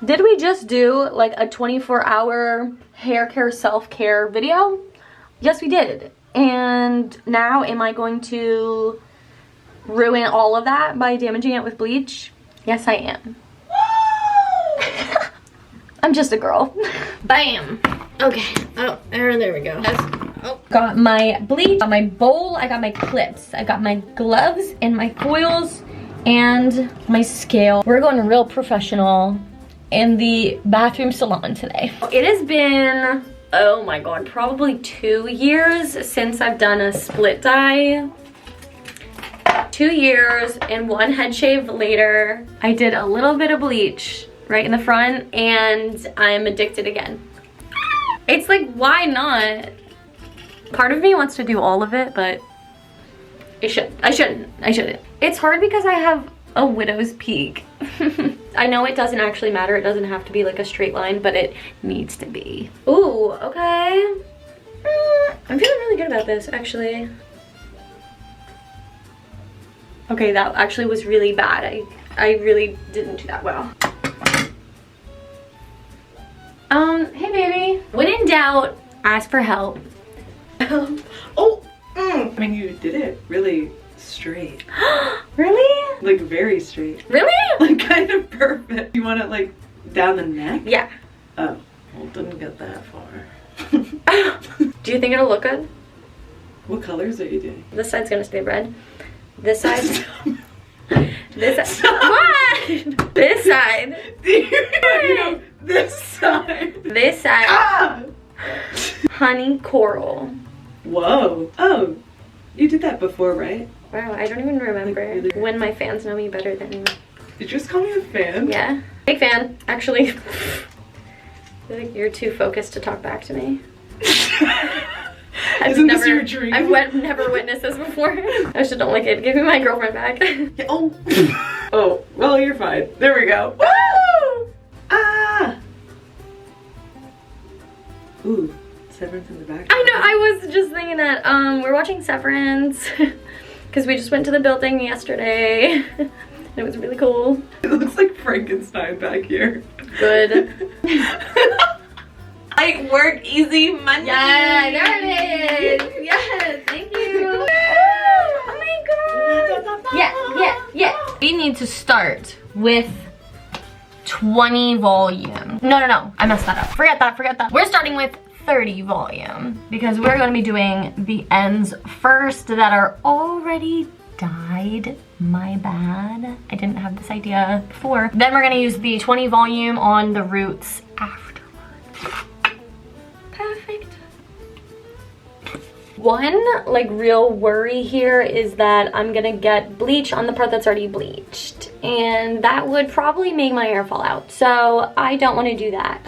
Did we just do like a 24-hour hair care self-care video? Yes, we did. And now am I going to ruin all of that by damaging it with bleach? Yes, I am. I'm just a girl. Bam. Okay. Oh, there we go. Oh. Got my bleach, got my bowl, I got my clips, I got my gloves and my foils and my scale. We're going real professional in the bathroom salon today. It has been, oh my god, probably 2 years since I've done a split dye. 2 years and 1 head shave later. I did a little bit of bleach right in the front and I'm addicted again. It's like, why not? Part of me wants to do all of it, but I shouldn't. It's hard because I have a widow's peak. I know it doesn't actually matter. It doesn't have to be like a straight line, but it needs to be. Ooh, okay. I'm feeling really good about this, actually. Okay, that actually was really bad. I really didn't do that well. Hey baby. When in doubt, ask for help. I mean, you did it really straight. Really? Like very straight. Really? Like kind of perfect. You want it like down the neck? Yeah. Oh, well, didn't get that far. Do you think it'll look good? What colors are you doing? This side's gonna stay red. This side. This side. What? This side. You know, this side. This side. Ah! Honey coral. Whoa. Oh, you did that before, right? Wow, I don't even remember Like, really? when my fans know me better than you. Did you just call me a fan? Yeah. Big fan, actually. I feel like you're too focused to talk back to me. Isn't this your dream? I've never witnessed this before. I just don't like it. Give me my girlfriend back. Yeah, oh. Oh, well, you're fine. There we go. Woo! Ah! Ooh, Severance in the back. I know, I was just thinking that. We're watching Severance because we just went to the building yesterday. It was really cool. It looks like Frankenstein back here. Good. Like work easy Monday. Yeah, there it is. Yes, thank you. Oh my god. Yeah. We need to start with 20 volume. No. I messed that up. Forget that. We're starting with 30 volume because we're going to be doing the ends first that are already dyed. My bad. I didn't have this idea before. Then we're going to use the 20 volume on the roots afterwards. Perfect. One like real worry here is that I'm gonna get bleach on the part that's already bleached, and that would probably make my hair fall out, so I don't want to do that.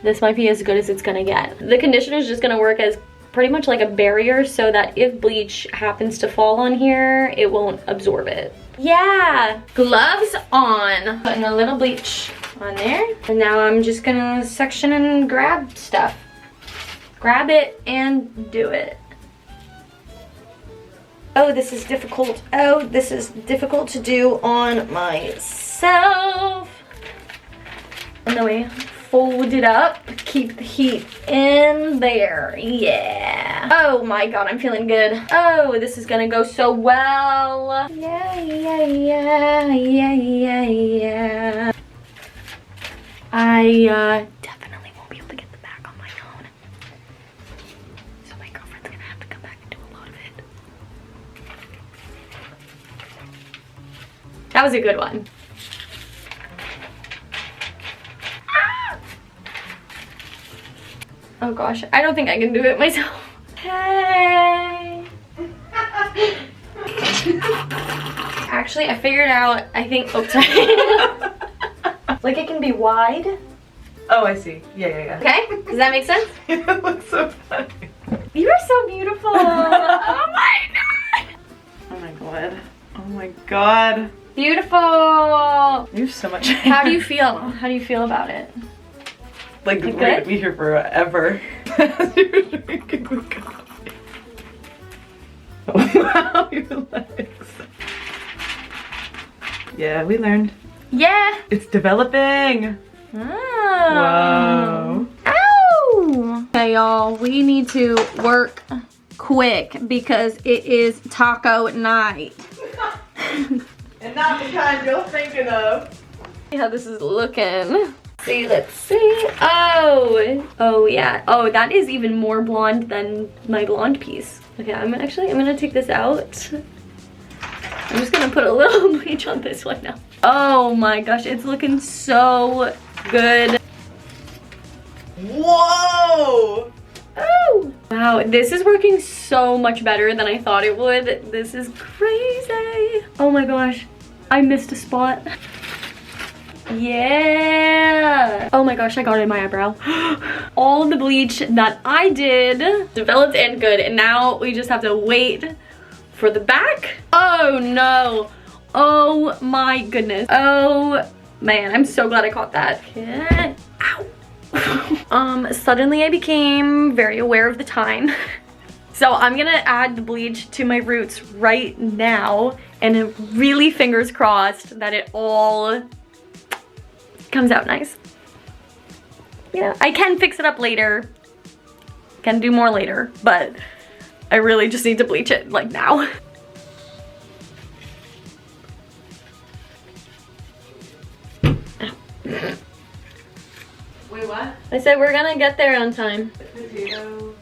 This might be as good as it's gonna get. The conditioner is just gonna work as pretty much like a barrier so that if bleach happens to fall on here, it won't absorb it. Yeah, gloves on. Putting a little bleach on there, and now I'm just gonna section and grab stuff. Grab it and do it. Oh, this is difficult. Oh, this is difficult to do on myself. And then we fold it up, keep the heat in there. Yeah. Oh my god, I'm feeling good. Oh, this is gonna go so well. Yeah. I definitely won't be able to get the back on my own. So my girlfriend's gonna have to come back and do a load of it. That was a good one. Ah! Oh gosh, I don't think I can do it myself. Hey! Actually, I figured out, I think, oops, sorry. Like it can be wide. Oh, I see. Yeah. Okay, does that make sense? It looks so funny. You are so beautiful. Oh my god. Oh my god. Oh my god. Beautiful. You have so much hair. How do you feel? How do you feel about it? Like we're good? gonna be here forever. You're drinking the coffee. Wow, your legs. Yeah, we learned. Yeah. It's developing. Oh. Whoa. Ow. Okay, y'all, we need to work quick because it is taco night. And not the kind you're thinking of. See how this is looking. See, let's see. Oh yeah. Oh, that is even more blonde than my blonde piece. Okay, I'm gonna take this out. I'm just gonna put a little bleach on this one now. Oh my gosh, it's looking so good. Whoa! Oh! Wow, this is working so much better than I thought it would. This is crazy. Oh my gosh, I missed a spot. Yeah. Oh my gosh, I got it in my eyebrow. All of the bleach that I did developed and good, and now we just have to wait for the back. Oh no. Oh my goodness. Oh man, I'm so glad I caught that. Yeah. Ow. Suddenly I became very aware of the time. So I'm gonna add the bleach to my roots right now, and really fingers crossed that it all comes out nice. Yeah, I can fix it up later. Can do more later, but I really just need to bleach it like now. Wait, what? I said we're gonna get there on time. Potato.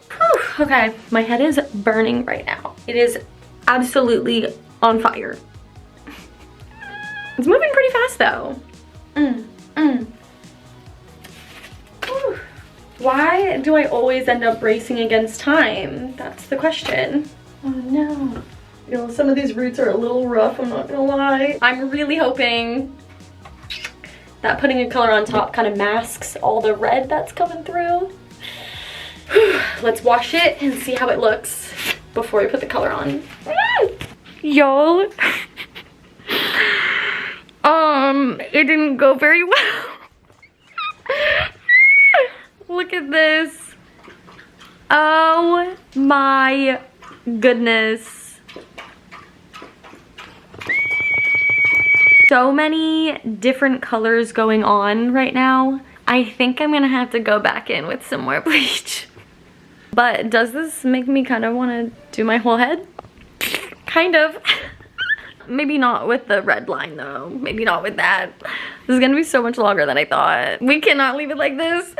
Whew, okay, my head is burning right now. It is absolutely on fire. It's moving pretty fast though. Whew. Why do I always end up racing against time? That's the question. Oh no. You know, some of these roots are a little rough, I'm not gonna lie. I'm really hoping that putting a color on top kind of masks all the red that's coming through. Let's wash it and see how it looks before we put the color on. Y'all. It didn't go very well. Look at this. Oh my goodness. So many different colors going on right now. I think I'm gonna have to go back in with some more bleach. But does this make me kind of want to do my whole head? Kind of. Maybe not with the red line though. Maybe not with that. This is gonna be so much longer than I thought. We cannot leave it like this.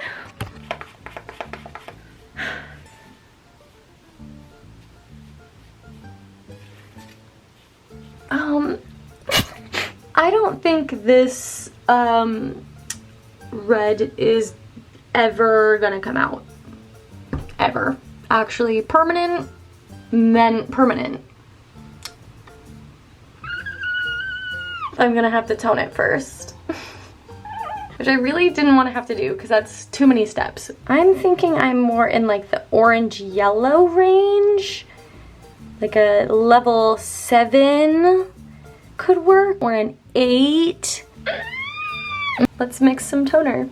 I don't think this red is ever gonna come out. Ever. Actually, permanent meant permanent. I'm gonna have to tone it first. Which I really didn't want to have to do because that's too many steps. I'm thinking I'm more in like the orange yellow range. Like a level 7 could work, or an 8. Let's mix some toner.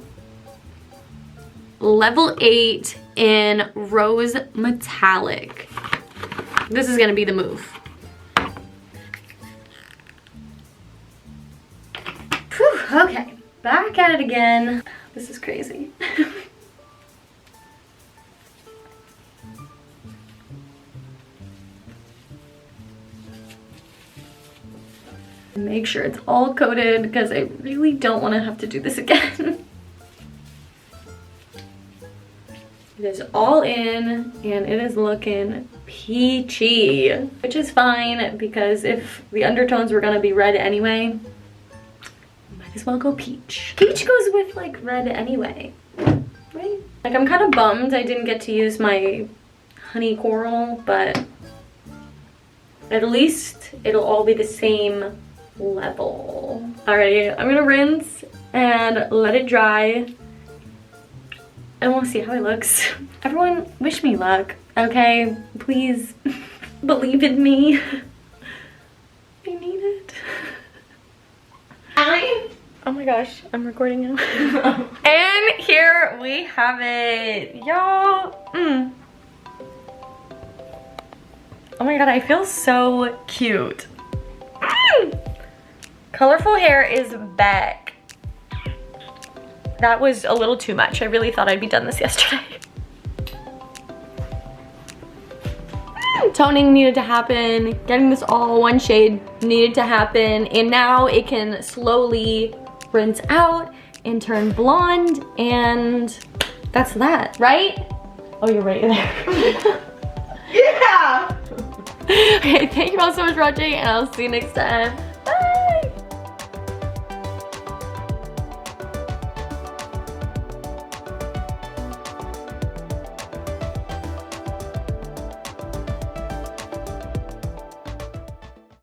Level 8 in Rose Metallic. This is gonna be the move. Whew, okay, back at it again. This is crazy. Make sure it's all coated because I really don't want to have to do this again. It is all in and it is looking peachy, which is fine because if the undertones were gonna be red anyway, might as well go peach. Peach goes with like red anyway, right? Like I'm kind of bummed I didn't get to use my honey coral, but at least it'll all be the same level. Alrighty, I'm gonna rinse and let it dry and we'll see how it looks. Everyone wish me luck, okay? Please believe in me. I need it. Oh my gosh, I'm recording now. And here we have it, y'all. Oh my god, I feel so cute. Colorful hair is back. That was a little too much. I really thought I'd be done this yesterday. Toning needed to happen. Getting this all one shade needed to happen. And now it can slowly rinse out and turn blonde. And that's that, right? Oh, you're right there. Yeah! Okay, thank you all so much for watching, and I'll see you next time.